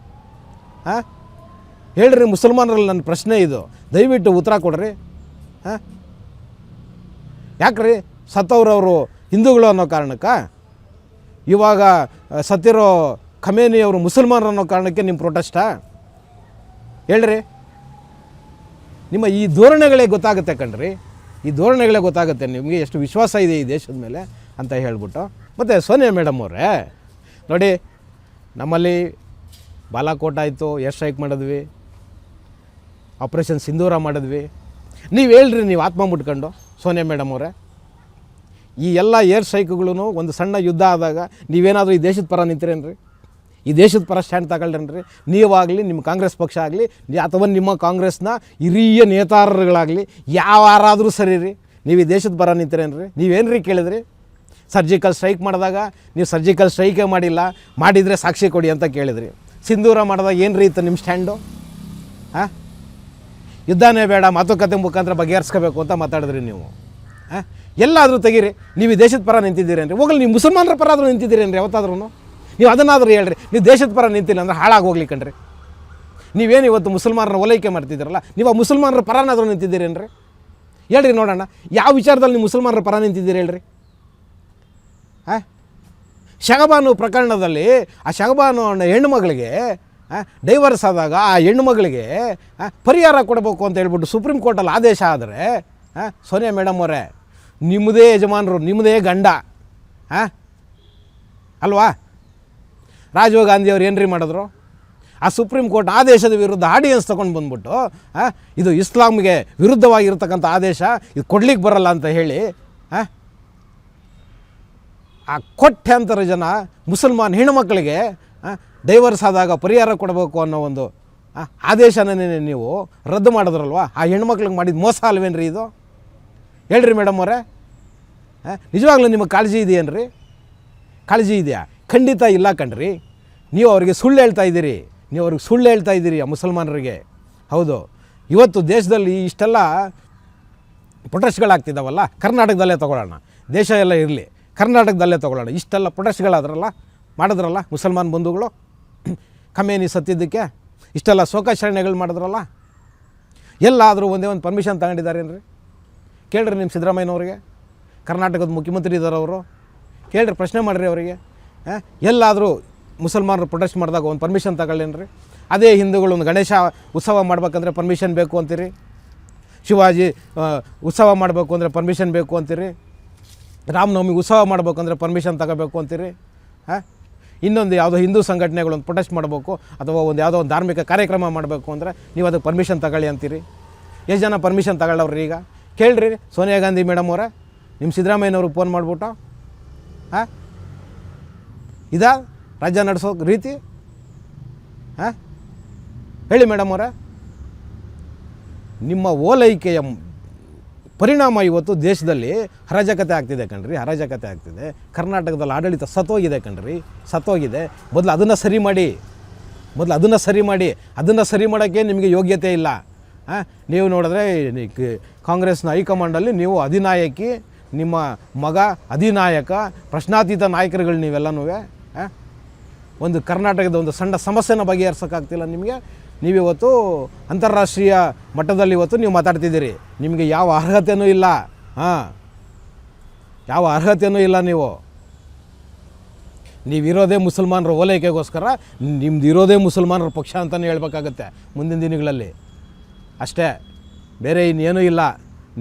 ಹೇಳ್ರಿ ಮುಸಲ್ಮಾನರಲ್ಲಿ ನನ್ನ ಪ್ರಶ್ನೆ ಇದು, ದಯವಿಟ್ಟು ಉತ್ತರ ಕೊಡ್ರಿ. ಯಾಕ್ರಿ ಸತ್ತವ್ರವರು ಹಿಂದೂಗಳು ಅನ್ನೋ ಕಾರಣಕ್ಕೆ, ಇವಾಗ ಸತ್ತಿರೋ ಖಮೇನಿಯವರು ಮುಸಲ್ಮಾನರು ಅನ್ನೋ ಕಾರಣಕ್ಕೆ ನಿಮ್ಮ ಪ್ರೊಟೆಸ್ಟಾ? ಹೇಳ್ರಿ. ನಿಮ್ಮ ಈ ಧೋರಣೆಗಳೇ ಗೊತ್ತಾಗುತ್ತೆ ಕಣ್ರಿ, ಈ ಧೋರಣೆಗಳೇ ಗೊತ್ತಾಗುತ್ತೆ ನಿಮಗೆ ಎಷ್ಟು ವಿಶ್ವಾಸ ಇದೆ ಈ ದೇಶದ ಮೇಲೆ ಅಂತ ಹೇಳ್ಬಿಟ್ಟು. ಮತ್ತು ಸೋನಿಯಾ ಮೇಡಮ್ ಅವರೇ ನೋಡಿ, ನಮ್ಮಲ್ಲಿ ಬಾಲಾಕೋಟ್ ಆಯಿತು, ಏರ್ ಸ್ಟ್ರೈಕ್ ಮಾಡಿದ್ವಿ, ಆಪ್ರೇಷನ್ ಸಿಂಧೂರ ಮಾಡಿದ್ವಿ. ನೀವು ಹೇಳ್ರಿ, ನೀವು ಆತ್ಮ ಮುಟ್ಕೊಂಡು ಸೋನಿಯಾ ಮೇಡಮ್ ಅವರೇ, ಈ ಎಲ್ಲ ಏರ್ ಸ್ಟ್ರೈಕ್ಗಳೂ ಒಂದು ಸಣ್ಣ ಯುದ್ಧ ಆದಾಗ ನೀವೇನಾದರೂ ಈ ದೇಶದ ಪರ ನಿಂತಿರೇನ್ರಿ? ಈ ದೇಶದ ಪರ ಸ್ಟ್ಯಾಂಡ್ ತಗೊಳ್ರೇನ್ರಿ? ನೀವಾಗಲಿ, ನಿಮ್ಮ ಕಾಂಗ್ರೆಸ್ ಪಕ್ಷ ಆಗಲಿ, ಅಥವಾ ನಿಮ್ಮ ಕಾಂಗ್ರೆಸ್ನ ಹಿರಿಯ ನೇತಾರರುಗಳಾಗಲಿ ಯಾರಾದರೂ ಸರಿ ರೀ, ನೀವು ಈ ದೇಶದ ಪರ ನಿಂತಿರೇನ್ರಿ? ನೀವೇನು ರೀ ಕೇಳಿದ್ರಿ? ಸರ್ಜಿಕಲ್ ಸ್ಟ್ರೈಕ್ ಮಾಡಿದಾಗ ನೀವು ಸರ್ಜಿಕಲ್ ಸ್ಟ್ರೈಕೇ ಮಾಡಿಲ್ಲ, ಮಾಡಿದರೆ ಸಾಕ್ಷಿ ಕೊಡಿ ಅಂತ ಕೇಳಿದ್ರಿ. ಸಿಂಧೂರ ಮಾಡಿದಾಗ ಏನು ರೀ ಇತ್ತು ನಿಮ್ಮ ಸ್ಟ್ಯಾಂಡು? ಯುದ್ಧನೇ ಬೇಡ, ಮಾತುಕತೆ ಮುಖಾಂತರ ಬಗೆಹರಿಸ್ಕೋಬೇಕು ಅಂತ ಮಾತಾಡಿದ್ರಿ ನೀವು. ಎಲ್ಲಾದರೂ ತೆಗೀರಿ, ನೀವು ಈ ದೇಶದ ಪರ ನಿಂತಿದ್ದೀರೇನ್ರಿ? ಹೋಗಲಿ, ನೀವು ಮುಸಲ್ಮಾನರ ಪರ ಆದರೂ ನಿಂತಿದ್ದೀರೇನ್ರಿ ಯಾವತ್ತಾದ್ರೂ? ನೀವು ಅದನ್ನಾದರೂ ಹೇಳ್ರಿ. ನೀವು ದೇಶದ ಪರ ನಿಂತಿಲ್ಲ ಅಂದರೆ ಹಾಳಾಗಿ ಹೋಗ್ಲಿ ಕಣ್ರಿ. ನೀವೇನು ಇವತ್ತು ಮುಸಲ್ಮಾನರ ಓಲೈಕೆ ಮಾಡ್ತಿದ್ದೀರಲ್ಲ, ನೀವು ಆ ಮುಸಲ್ಮಾನರ ಪರನಾದರೂ ನಿಂತಿದ್ದೀರೇನ್ರಿ? ಹೇಳ್ರಿ ನೋಡೋಣ, ಯಾವ ವಿಚಾರದಲ್ಲಿ ನೀವು ಮುಸಲ್ಮಾನರ ಪರ ನಿಂತಿದ್ದೀರಿ ಹೇಳ್ರಿ? ಶಹಬಾನು ಪ್ರಕರಣದಲ್ಲಿ ಆ ಶಹಬಾನು ಹೆಣ್ಣು ಮಗಳಿಗೆ ಡೈವರ್ಸ್ ಆದಾಗ ಆ ಹೆಣ್ಣು ಮಗಳಿಗೆ ಪರಿಹಾರ ಕೊಡಬೇಕು ಅಂತ ಹೇಳ್ಬಿಟ್ಟು ಸುಪ್ರೀಂ ಕೋರ್ಟಲ್ಲಿ ಆದೇಶ ಆದರೆ, ಸೋನಿಯಾ ಮೇಡಮ್ ಅವರೇ, ನಿಮ್ಮದೇ ಯಜಮಾನರು, ನಿಮ್ಮದೇ ಗಂಡ ಅಲ್ವಾ? ರಾಜೀವ್ ಗಾಂಧಿಯವ್ರು ಏನ್ರಿ ಮಾಡಿದ್ರು? ಆ ಸುಪ್ರೀಂ ಕೋರ್ಟ್ ಆದೇಶದ ವಿರುದ್ಧ ಆಡಿಯನ್ಸ್ ತೊಗೊಂಡು ಬಂದ್ಬಿಟ್ಟು ಇದು ಇಸ್ಲಾಂಗೆ ವಿರುದ್ಧವಾಗಿರ್ತಕ್ಕಂಥ ಆದೇಶ, ಇದು ಕೊಡ್ಲಿಕ್ಕೆ ಬರಲ್ಲ ಅಂತ ಹೇಳಿ ಆ ಕೋಟ್ಯಾಂತರ ಜನ ಮುಸಲ್ಮಾನ್ ಹೆಣ್ಣುಮಕ್ಕಳಿಗೆ ಡೈವರ್ಸ್ ಆದಾಗ ಪರಿಹಾರ ಕೊಡಬೇಕು ಅನ್ನೋ ಒಂದು ಆದೇಶನೇ ನೀವು ರದ್ದು ಮಾಡಿದ್ರಲ್ವ? ಆ ಹೆಣ್ಮಕ್ಳಿಗೆ ಮಾಡಿದ ಮೋಸ ಅಲ್ವೇನ್ರಿ ಇದು? ಹೇಳ್ರಿ ಮೇಡಮ್ ಅವರೇ, ನಿಜವಾಗ್ಲೂ ನಿಮಗೆ ಕಾಳಜಿ ಇದೆಯೇನ್ರಿ? ಕಾಳಜಿ ಇದೆಯಾ? ಖಂಡಿತ ಇಲ್ಲ ಕಣ್ರಿ. ನೀವು ಅವರಿಗೆ ಸುಳ್ಳು ಹೇಳ್ತಾ ಇದ್ದೀರಿ, ನೀವು ಅವ್ರಿಗೆ ಸುಳ್ಳು ಹೇಳ್ತಾ ಇದ್ದೀರಿ ಆ ಮುಸಲ್ಮಾನರಿಗೆ. ಹೌದು, ಇವತ್ತು ದೇಶದಲ್ಲಿ ಇಷ್ಟೆಲ್ಲ ಪ್ರೊಟೆಸ್ಟ್ಗಳಾಗ್ತಿದ್ದಾವಲ್ಲ, ಕರ್ನಾಟಕದಲ್ಲೇ ತೊಗೊಳ್ಳೋಣ, ದೇಶ ಎಲ್ಲ ಇರಲಿ, ಕರ್ನಾಟಕದಲ್ಲೇ ತೊಗೊಳ್ಳೋಣ. ಇಷ್ಟೆಲ್ಲ ಪ್ರೊಟೆಸ್ಟ್ಗಳಾದ್ರಲ್ಲ, ಮಾಡಿದ್ರಲ್ಲ ಮುಸಲ್ಮಾನ್ ಬಂಧುಗಳು, ಖಮೇನಿ ಸತ್ತಿದ್ದಕ್ಕೆ ಇಷ್ಟೆಲ್ಲ ಶೋಕಾಚರಣೆಗಳು ಮಾಡಿದ್ರಲ್ಲ, ಎಲ್ಲಾದರೂ ಒಂದೇ ಒಂದು ಪರ್ಮಿಷನ್ ತಗೊಂಡಿದ್ದಾರೇನ್ರಿ? ಕೇಳ್ರಿ ನಿಮ್ಮ ಸಿದ್ದರಾಮಯ್ಯನವ್ರಿಗೆ, ಕರ್ನಾಟಕದ ಮುಖ್ಯಮಂತ್ರಿ ಇದ್ದಾರೆ ಅವರು, ಕೇಳ್ರಿ, ಪ್ರಶ್ನೆ ಮಾಡಿರಿ ಅವರಿಗೆ. ಎಲ್ಲಾದರೂ ಮುಸಲ್ಮಾನರು ಪ್ರೊಟೆಸ್ಟ್ ಮಾಡಿದಾಗ ಒಂದು ಪರ್ಮಿಷನ್ ತಗೊಳ್ಳೇನ್ರಿ? ಅದೇ ಹಿಂದೂಗಳು ಒಂದು ಗಣೇಶ ಉತ್ಸವ ಮಾಡ್ಬೇಕಂದ್ರೆ ಪರ್ಮಿಷನ್ ಬೇಕು ಅಂತೀರಿ, ಶಿವಾಜಿ ಉತ್ಸವ ಮಾಡಬೇಕು ಅಂದರೆ ಪರ್ಮಿಷನ್ ಬೇಕು ಅಂತೀರಿ, ರಾಮನವಮಿ ಉತ್ಸವ ಮಾಡಬೇಕಂದ್ರೆ ಪರ್ಮಿಷನ್ ತಗೋಬೇಕು ಅಂತೀರಿ. ಇನ್ನೊಂದು ಯಾವುದೋ ಹಿಂದೂ ಸಂಘಟನೆಗಳೊಂದು ಪ್ರೊಟೆಸ್ಟ್ ಮಾಡಬೇಕು ಅಥವಾ ಒಂದು ಯಾವುದೋ ಒಂದು ಧಾರ್ಮಿಕ ಕಾರ್ಯಕ್ರಮ ಮಾಡಬೇಕು ಅಂದರೆ ನೀವು ಅದಕ್ಕೆ ಪರ್ಮಿಷನ್ ತಗೊಳ್ಳಿ ಅಂತೀರಿ. ಎಷ್ಟು ಜನ ಪರ್ಮಿಷನ್ ತಗೊಳ್ಳವ್ರಿ? ಈಗ ಕೇಳ್ರಿ ಸೋನಿಯಾ ಗಾಂಧಿ ಮೇಡಮ್ ಅವರೇ, ನಿಮ್ಮ ಸಿದ್ದರಾಮಯ್ಯನವ್ರಿಗೆ ಫೋನ್ ಮಾಡಿಬಿಟ್ಟು ಇದಾ ರಾಜ್ಯ ನಡೆಸೋ ರೀತಿ? ಹಾಂ, ಹೇಳಿ ಮೇಡಮ್ ಅವರೇ. ನಿಮ್ಮ ಓಲೈಕೆಯ ಪರಿಣಾಮ ಇವತ್ತು ದೇಶದಲ್ಲಿ ಅರಾಜಕತೆ ಆಗ್ತಿದೆ ಕಣ್ರಿ, ಅರಾಜಕತೆ ಆಗ್ತಿದೆ. ಕರ್ನಾಟಕದಲ್ಲಿ ಆಡಳಿತ ಸತ್ತೋಗಿದೆ ಕಣ್ರಿ, ಸತ್ತೋಗಿದೆ. ಮೊದಲು ಅದನ್ನು ಸರಿ ಮಾಡಿ, ಅದನ್ನು ಸರಿ ಮಾಡೋಕ್ಕೆ ನಿಮಗೆ ಯೋಗ್ಯತೆ ಇಲ್ಲ. ನೀವು ನೋಡಿದ್ರೆ ಕಾಂಗ್ರೆಸ್ನ ಹೈಕಮಾಂಡಲ್ಲಿ ನೀವು ಅಧಿನಾಯಕಿ, ನಿಮ್ಮ ಮಗ ಅಧಿನಾಯಕ, ಪ್ರಶ್ನಾತೀತ ನಾಯಕರುಗಳು ನೀವೆಲ್ಲನೂ. ಒಂದು ಕರ್ನಾಟಕದ ಒಂದು ಸಣ್ಣ ಸಮಸ್ಯೆನ ಬಗೆಹರಿಸೋಕ್ಕಾಗ್ತಿಲ್ಲ ನಿಮಗೆ. ನೀವಿವತ್ತು ಅಂತಾರಾಷ್ಟ್ರೀಯ ಮಟ್ಟದಲ್ಲಿ ಇವತ್ತು ನೀವು ಮಾತಾಡ್ತಿದ್ದೀರಿ. ನಿಮಗೆ ಯಾವ ಅರ್ಹತೆಯೂ ಇಲ್ಲ, ಯಾವ ಅರ್ಹತೆಯೂ ಇಲ್ಲ. ನೀವಿರೋದೇ ಮುಸಲ್ಮಾನರ ಓಲೈಕೆಗೋಸ್ಕರ, ನಿಮ್ದು ಇರೋದೇ ಮುಸಲ್ಮಾನರ ಪಕ್ಷ ಅಂತಲೇ ಹೇಳ್ಬೇಕಾಗತ್ತೆ ಮುಂದಿನ ದಿನಗಳಲ್ಲಿ. ಅಷ್ಟೇ, ಬೇರೆ ಇನ್ನೇನೂ ಇಲ್ಲ.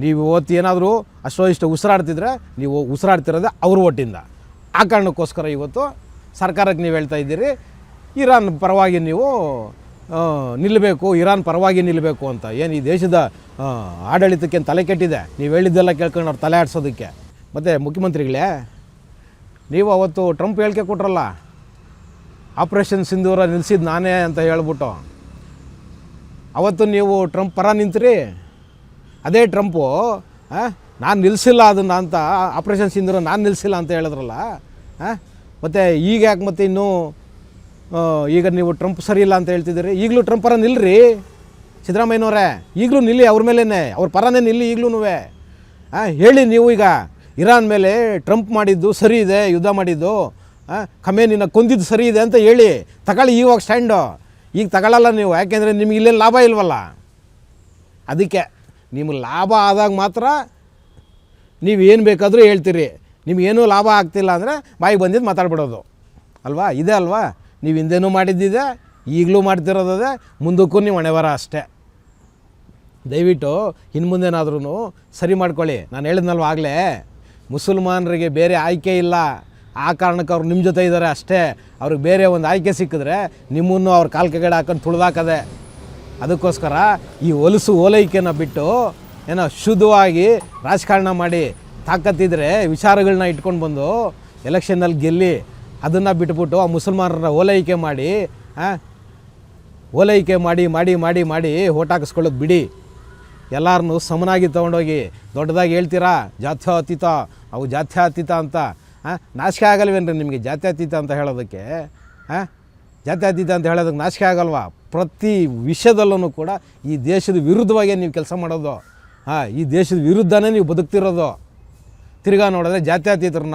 ನೀವು ಇವತ್ತು ಏನಾದರೂ ಅಷ್ಟೋ ಇಷ್ಟು ಉಸಿರಾಡ್ತಿದ್ರೆ ನೀವು ಉಸಿರಾಡ್ತಿರೋದೇ ಅವ್ರ ಒಟ್ಟಿಂದ. ಆ ಕಾರಣಕ್ಕೋಸ್ಕರ ಇವತ್ತು ಸರ್ಕಾರಕ್ಕೆ ನೀವು ಹೇಳ್ತಾ ಇದ್ದೀರಿ ಇರಾನ್ ಪರವಾಗಿ ನೀವು ನಿಲ್ಲಬೇಕು, ಇರಾನ್ ಪರವಾಗಿ ನಿಲ್ಲಬೇಕು ಅಂತ. ಏನು ಈ ದೇಶದ ಆಡಳಿತಕ್ಕೆ ತಲೆ ಕೆಟ್ಟಿದೆ ನೀವು ಹೇಳಿದ್ದೆಲ್ಲ ಕೇಳ್ಕೊಂಡು ಅವ್ರು ತಲೆ ಆಡಿಸೋದಕ್ಕೆ. ಮತ್ತು ಮುಖ್ಯಮಂತ್ರಿಗಳೇ, ನೀವು ಅವತ್ತು ಟ್ರಂಪ್ ಹೇಳಿಕೆ ಕೊಟ್ರಲ್ಲ, ಆಪ್ರೇಷನ್ ಸಿಂಧೂರ ನಿಲ್ಲಿಸಿದ್ದು ನಾನೇ ಅಂತ ಹೇಳ್ಬಿಟ್ಟು. ಅವತ್ತು ನೀವು ಟ್ರಂಪ್ ಪರ ನಿಂತ್ರಿ. ಅದೇ ಟ್ರಂಪು ನಾನು ನಿಲ್ಲಿಸಿಲ್ಲ ಅದನ್ನು ಅಂತ, ಆಪ್ರೇಷನ್ ಸಿಂಧೂರ ನಾನು ನಿಲ್ಲಿಸಿಲ್ಲ ಅಂತ ಹೇಳಿದ್ರಲ್ಲ. ಮತ್ತು ಈಗ ಯಾಕೆ ಮತ್ತೆ ಇನ್ನೂ ಈಗ ನೀವು ಟ್ರಂಪ್ ಸರಿ ಇಲ್ಲ ಅಂತ ಹೇಳ್ತಿದ್ದೀರಿ? ಈಗಲೂ ಟ್ರಂಪ್ ಪರ ನಿಲ್ಲರಿ ಸಿದ್ದರಾಮಯ್ಯನವರೇ, ಈಗಲೂ ನಿಲ್ಲಿ, ಅವ್ರ ಮೇಲೇ, ಅವ್ರ ಪರನೇ ನಿಲ್ಲಿ ಈಗಲೂ. ಹೇಳಿ ನೀವು ಈಗ ಇರಾನ್ ಮೇಲೆ ಟ್ರಂಪ್ ಮಾಡಿದ್ದು ಸರಿ ಇದೆ, ಯುದ್ಧ ಮಾಡಿದ್ದು, ಖಮೇನಿನ ಕೊಂದಿದ್ದು ಸರಿ ಇದೆ ಅಂತ ಹೇಳಿ ತಗೊಳ್ಳಿ ಇವಾಗ ಸ್ಟ್ಯಾಂಡು. ಈಗ ತಗೊಳ್ಳಲ್ಲ ನೀವು, ಯಾಕೆಂದರೆ ನಿಮಗೆ ಇಲ್ಲೇ ಲಾಭ ಇಲ್ವಲ್ಲ. ಅದಕ್ಕೆ ನಿಮಗೆ ಲಾಭ ಆದಾಗ ಮಾತ್ರ ನೀವು ಏನು ಬೇಕಾದರೂ ಹೇಳ್ತೀರಿ. ನಿಮಗೇನೂ ಲಾಭ ಆಗ್ತಿಲ್ಲ ಅಂದರೆ ಬಾಯಿಗೆ ಬಂದಿದ್ದು ಮಾತಾಡ್ಬಿಡೋದು ಅಲ್ವಾ? ಇದೆ ಅಲ್ವಾ? ನೀವು ಹಿಂದೇನೂ ಮಾಡಿದ್ದಿದೆ, ಈಗಲೂ ಮಾಡ್ತಿರೋದೇ, ಮುಂದಕ್ಕೂ ನೀವು ಹೊಣೆಬರ ಅಷ್ಟೇ. ದಯವಿಟ್ಟು ಇನ್ನು ಮುಂದೇನಾದ್ರೂ ಸರಿ ಮಾಡ್ಕೊಳ್ಳಿ. ನಾನು ಹೇಳಿದ್ನಲ್ವ ಆಗಲೇ, ಮುಸಲ್ಮಾನರಿಗೆ ಬೇರೆ ಆಯ್ಕೆ ಇಲ್ಲ. ಆ ಕಾರಣಕ್ಕೆ ಅವ್ರು ನಿಮ್ಮ ಜೊತೆ ಇದ್ದಾರೆ ಅಷ್ಟೇ. ಅವ್ರಿಗೆ ಬೇರೆ ಒಂದು ಆಯ್ಕೆ ಸಿಕ್ಕಿದ್ರೆ ನಿಮ್ಮನ್ನು ಅವ್ರ ಕಾಲು ಕೆಳಗಡೆ ಹಾಕೊಂಡು ತುಳಿದಾಕದೆ. ಅದಕ್ಕೋಸ್ಕರ ಈ ಓಲೈಕೆನ ಬಿಟ್ಟು ಏನೋ ಶುದ್ಧವಾಗಿ ರಾಜಕಾರಣ ಮಾಡಿ, ತಾಕತ್ತಿದ್ರೆ ವಿಚಾರಗಳನ್ನ ಇಟ್ಕೊಂಡು ಬಂದು ಎಲೆಕ್ಷನ್ನಲ್ಲಿ ಗೆಲ್ಲಿ, ಅದನ್ನು ಬಿಟ್ಬಿಟ್ಟು ಆ ಮುಸಲ್ಮಾನರ ಓಲೈಕೆ ಮಾಡಿ ಓಟ್ ಹಾಕಿಸ್ಕೊಳ್ಳೋದು ಬಿಡಿ. ಎಲ್ಲರನ್ನೂ ಸಮನಾಗಿ ತೊಗೊಂಡೋಗಿ ದೊಡ್ಡದಾಗಿ ಹೇಳ್ತೀರಾ ಜಾತ್ಯತೀತ, ಅವು ಜಾತ್ಯತೀತ ಅಂತ. ನಾಚಿಕೆ ಆಗಲ್ವೇನ್ರಿ ನಿಮಗೆ ಜಾತ್ಯತೀತ ಅಂತ ಹೇಳೋದಕ್ಕೆ? ಜಾತ್ಯತೀತ ಅಂತ ಹೇಳೋದಕ್ಕೆ ನಾಚಿಕೆ ಆಗಲ್ವಾ? ಪ್ರತಿ ವಿಷಯದಲ್ಲೂ ಕೂಡ ಈ ದೇಶದ ವಿರುದ್ಧವಾಗಿ ನೀವು ಕೆಲಸ ಮಾಡೋದು, ಈ ದೇಶದ ವಿರುದ್ಧನೇ ನೀವು ಬದುಕ್ತಿರೋದು. ತಿರ್ಗಾ ನೋಡಿದ್ರೆ ಜಾತ್ಯತೀತರು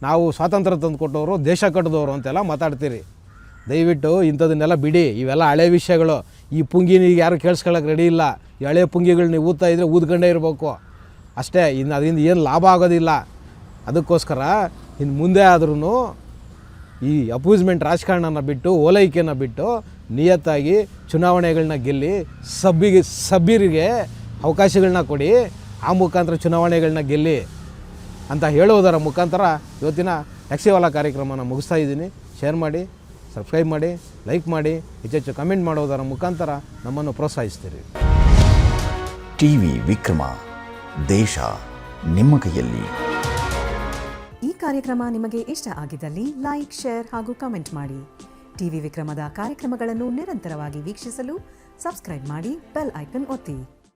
ನಾವು ಸ್ವಾತಂತ್ರ್ಯ ತಂದು ಕೊಟ್ಟವರು, ದೇಶ ಕಟ್ಟಿದವರು ಅಂತೆಲ್ಲ ಮಾತಾಡ್ತೀರಿ. ದಯವಿಟ್ಟು ಇಂಥದನ್ನೆಲ್ಲ ಬಿಡಿ. ಇವೆಲ್ಲ ಹಳೆ ವಿಷಯಗಳು. ಈ ಪುಂಗಿನ ಯಾರು ಕೇಳಿಸ್ಕೊಳ್ಳೋಕೆ ರೆಡಿ ಇಲ್ಲ. ಈ ಹಳೆ ಪುಂಗಿಗಳು ನೀವು ಊದ್ತಾ ಇದ್ದರೆ ಊದ್ಕೊಂಡೇ ಇರಬೇಕು ಅಷ್ಟೇ. ಇನ್ನು ಅದರಿಂದ ಏನು ಲಾಭ ಆಗೋದಿಲ್ಲ. ಅದಕ್ಕೋಸ್ಕರ ಇನ್ನು ಮುಂದೆ ಆದ್ರೂ ಈ ಅಪೂಸ್ಮೆಂಟ್ ರಾಜಕಾರಣನ ಬಿಟ್ಟು, ಓಲೈಕೆನ ಬಿಟ್ಟು ನಿಯತ್ತಾಗಿ ಚುನಾವಣೆಗಳನ್ನ ಗೆಲ್ಲಿ, ಸಬ್ಬೀರಿಗೆ ಅವಕಾಶಗಳನ್ನ ಕೊಡಿ, ಆ ಮುಖಾಂತರ ಚುನಾವಣೆಗಳನ್ನ ಗೆಲ್ಲಿ ಅಂತ ಹೇಳುವುದರ ಮುಖಾಂತರ ಇವತ್ತಿನ ಟ್ಯಾಕ್ಸಿವಾಲಾ ಕಾರ್ಯಕ್ರಮನ ಮುಗಿಸ್ತಾ ಇದ್ದೀನಿ. ಶೇರ್ ಮಾಡಿ, ಸಬ್ಸ್ಕ್ರೈಬ್ ಮಾಡಿ, ಲೈಕ್ ಮಾಡಿ, ಹೆಚ್ಚೆಚ್ಚು ಕಮೆಂಟ್ ಮಾಡೋದರ ಮುಖಾಂತರ ನಮ್ಮನ್ನು ಪ್ರೋತ್ಸಾಹಿಸ್ತೀರಿ. ಟಿವಿ ವಿಕ್ರಮ, ದೇಶ ನಿಮ್ಮ ಕೈಯಲ್ಲಿ. ಈ ಕಾರ್ಯಕ್ರಮ ನಿಮಗೆ ಇಷ್ಟ ಆಗಿದ್ದಲ್ಲಿ ಲೈಕ್, ಶೇರ್ ಹಾಗೂ ಕಮೆಂಟ್ ಮಾಡಿ. ಟಿವಿ ವಿಕ್ರಮದ ಕಾರ್ಯಕ್ರಮಗಳನ್ನು ನಿರಂತರವಾಗಿ ವೀಕ್ಷಿಸಲು ಸಬ್ಸ್ಕ್ರೈಬ್ ಮಾಡಿ, ಬೆಲ್ ಐಕನ್ ಒತ್ತಿ.